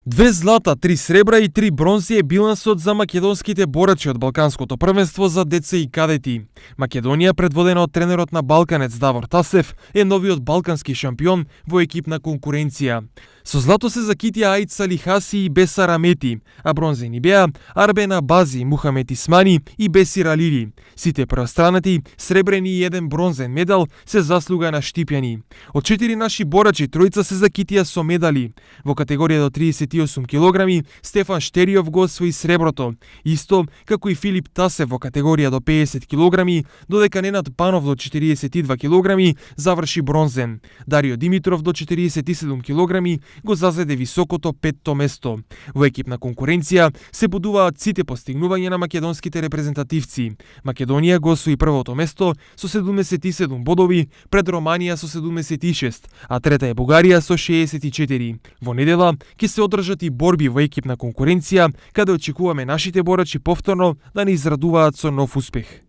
2 злата, 3 сребра и 3 бронзи е билансот за македонските борачи од Балканското првенство за деца и кадети. Македонија, предводена од тренерот на Балканец Давор Тасев, е новиот балкански шампион во екипна конкуренција. Со злато се закитија Аид Салихаси и Бесар Амети, а бронзени беа Арбен Абази, Мухамет Исмани и Бесир Алири. Сите преостранати, сребрени и еден бронзен медал, се заслуга на Штипјани. Од 4 наши борачи, тројца се закитија со медали. Во категорија до 38 килограми, Стефан Штериов го освои среброто, исто како и Филип Тасев во категорија до 50 килограми, додека Ненад Панов до 42 килограми заврши бронзен. Дарио Димитров до 47 килограми го зазеде високото 5-то место. Во екипна конкуренција се будуваат сите постигнувања на македонските репрезентативци. Македонија го освои првото место со 77 бодови пред Романија со 76, а трета е Бугарија со 64. Во недела ќе се одржат и борби во екипна конкуренција, каде очекуваме нашите борачи повторно да не израдуваат со нов успех.